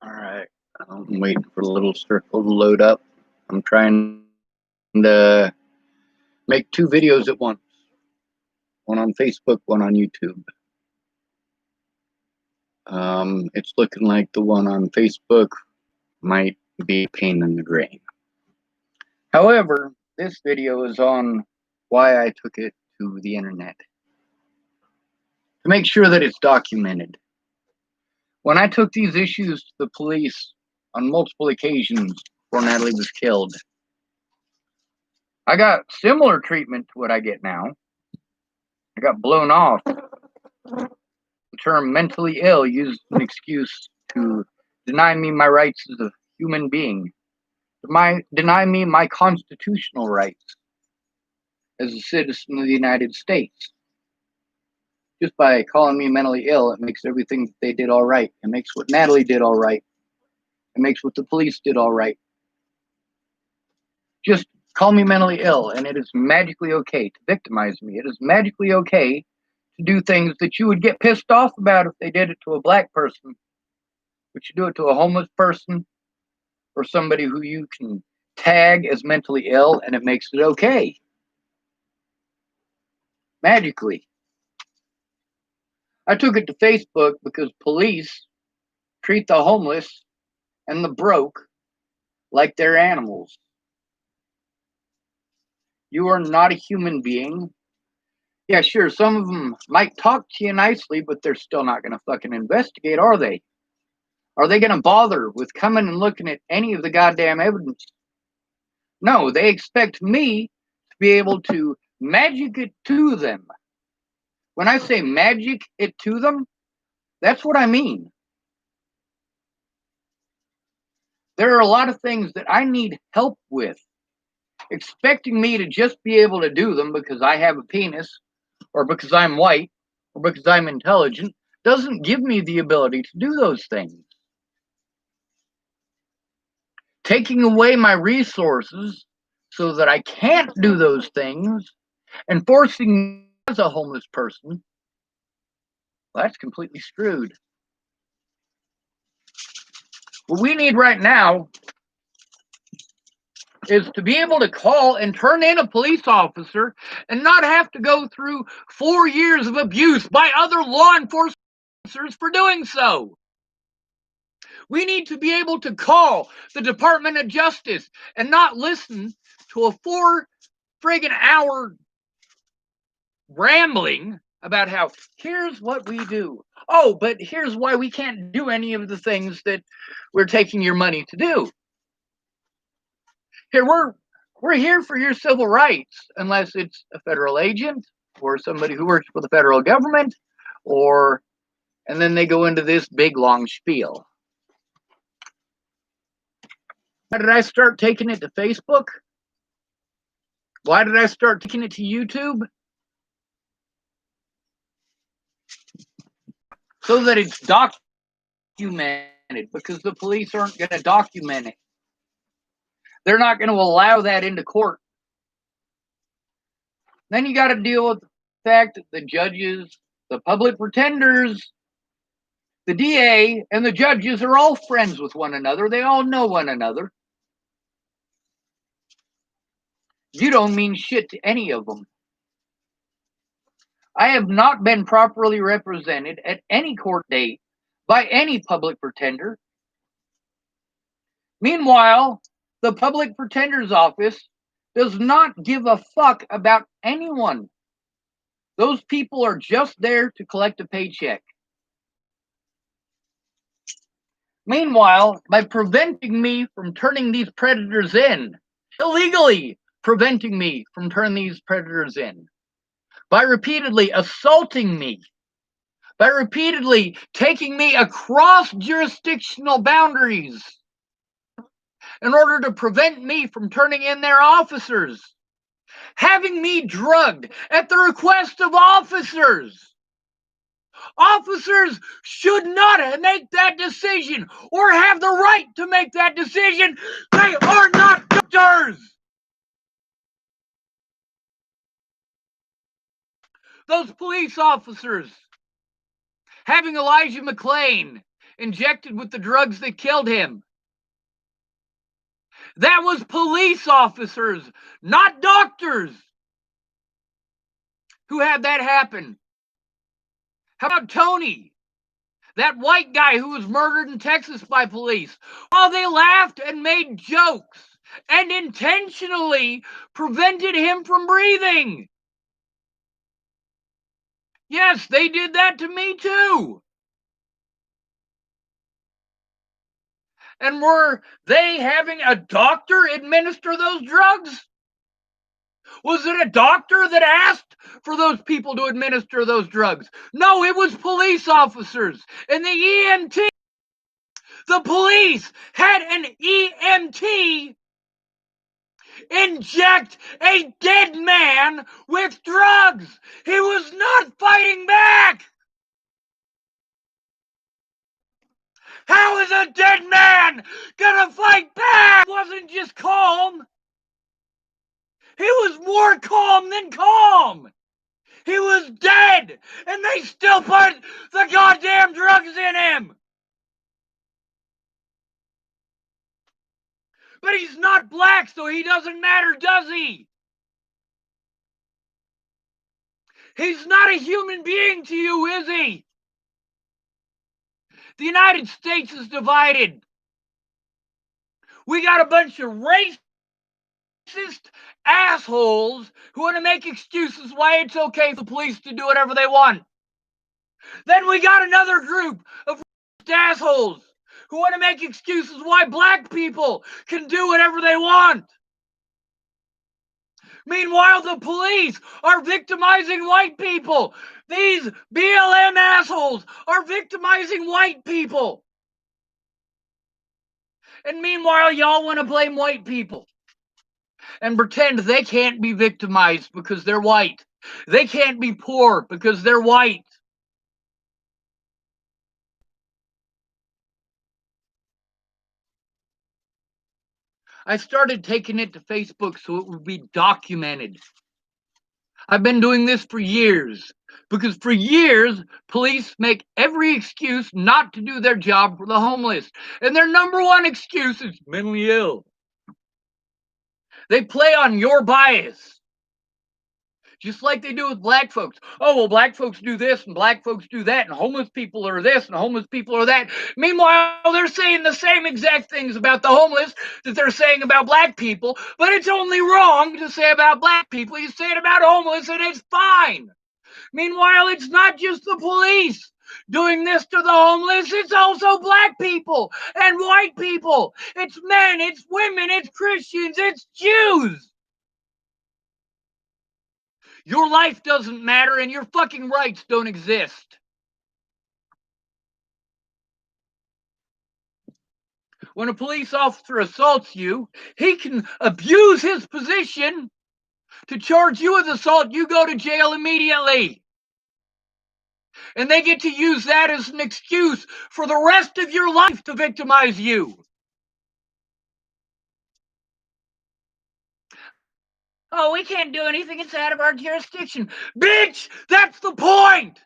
Alright, I'm waiting for the little circle to load up. I'm trying to make 2 videos at once. One on Facebook, one on YouTube. It's looking like the one on Facebook might be a pain in the brain. However, this video is on why I took it to the internet. To make sure that it's documented. When I took these issues to the police on multiple occasions before Natalie was killed, I got similar treatment to what I get now. I got blown off. The term mentally ill used as an excuse to deny me my rights as a human being, deny me my constitutional rights as a citizen of the United States. Just by calling me mentally ill, it makes everything that they did all right. It makes what Natalie did all right. It makes what the police did all right. Just call me mentally ill, and it is magically okay to victimize me. It is magically okay to do things that you would get pissed off about if they did it to a black person. But you do it to a homeless person or somebody who you can tag as mentally ill, and it makes it okay. Magically. I took it to Facebook because police treat the homeless and the broke like they're animals. You are not a human being. Yeah, sure, some of them might talk to you nicely, but they're still not going to fucking investigate, are they? Are they going to bother with coming and looking at any of the goddamn evidence? No, they expect me to be able to magic it to them. When I say magic it to them, that's what I mean. There are a lot of things that I need help with. Expecting me to just be able to do them because I have a penis, or because I'm white, or because I'm intelligent, doesn't give me the ability to do those things. Taking away my resources so that I can't do those things and forcing me as a homeless person, well, that's completely screwed. What we need right now is to be able to call and turn in a police officer and not have to go through 4 years of abuse by other law enforcement officers for doing so. We need to be able to call the Department of Justice and not listen to a 4 friggin' hour rambling about how here's what we do. Oh, but here's why we can't do any of the things that we're taking your money to do. Here, we're here for your civil rights, unless it's a federal agent or somebody who works for the federal government, and then they go into this big long spiel. Why did I start taking it to Facebook? Why did I start taking it to YouTube? So that it's documented, because the police aren't going to document it. They're not going to allow that into court. Then you got to deal with the fact that the judges, the public pretenders, the DA, and the judges are all friends with one another. They all know one another. You don't mean shit to any of them. I have not been properly represented at any court date by any public pretender. Meanwhile, the public pretender's office does not give a fuck about anyone. Those people are just there to collect a paycheck. Meanwhile, by preventing me from turning these predators in, illegally preventing me from turning these predators in, by repeatedly assaulting me, by repeatedly taking me across jurisdictional boundaries in order to prevent me from turning in their officers, having me drugged at the request of officers. Officers should not make that decision or have the right to make that decision. They are not doctors. Those police officers having Elijah McClain injected with the drugs that killed him. That was police officers, not doctors, who had that happen. How about Tony, that white guy who was murdered in Texas by police, while they laughed and made jokes and intentionally prevented him from breathing? Yes, they did that to me too. And were they having a doctor administer those drugs? Was it a doctor that asked for those people to administer those drugs? No, it was police officers and the EMT. The police had an EMT inject a dead man with drugs. He was not fighting back. How is a dead man gonna fight back? He wasn't just calm. He was more calm than calm. He was dead, and they still put the goddamn drugs in him. But he's not black, so he doesn't matter, does he? He's not a human being to you, is he? The United States is divided. We got a bunch of racist assholes who want to make excuses why it's okay for the police to do whatever they want. Then we got another group of racist assholes who want to make excuses why black people can do whatever they want. Meanwhile, the police are victimizing white people. These BLM assholes are victimizing white people. And meanwhile, y'all want to blame white people and pretend they can't be victimized because they're white. They can't be poor because they're white. I started taking it to Facebook so it would be documented. I've been doing this for years because for years, police make every excuse not to do their job for the homeless. And their number one excuse is mentally ill. They play on your bias, just like they do with black folks. Oh, well, black folks do this and black folks do that, and homeless people are this and homeless people are that. Meanwhile, they're saying the same exact things about the homeless that they're saying about black people, but it's only wrong to say about black people. You say it about homeless and it's fine. Meanwhile, it's not just the police doing this to the homeless, it's also black people and white people. It's men, it's women, it's Christians, it's Jews. Your life doesn't matter and your fucking rights don't exist. When a police officer assaults you, he can abuse his position to charge you with assault. You go to jail immediately. And they get to use that as an excuse for the rest of your life to victimize you. Oh, we can't do anything. It's out of our jurisdiction. Bitch, that's the point.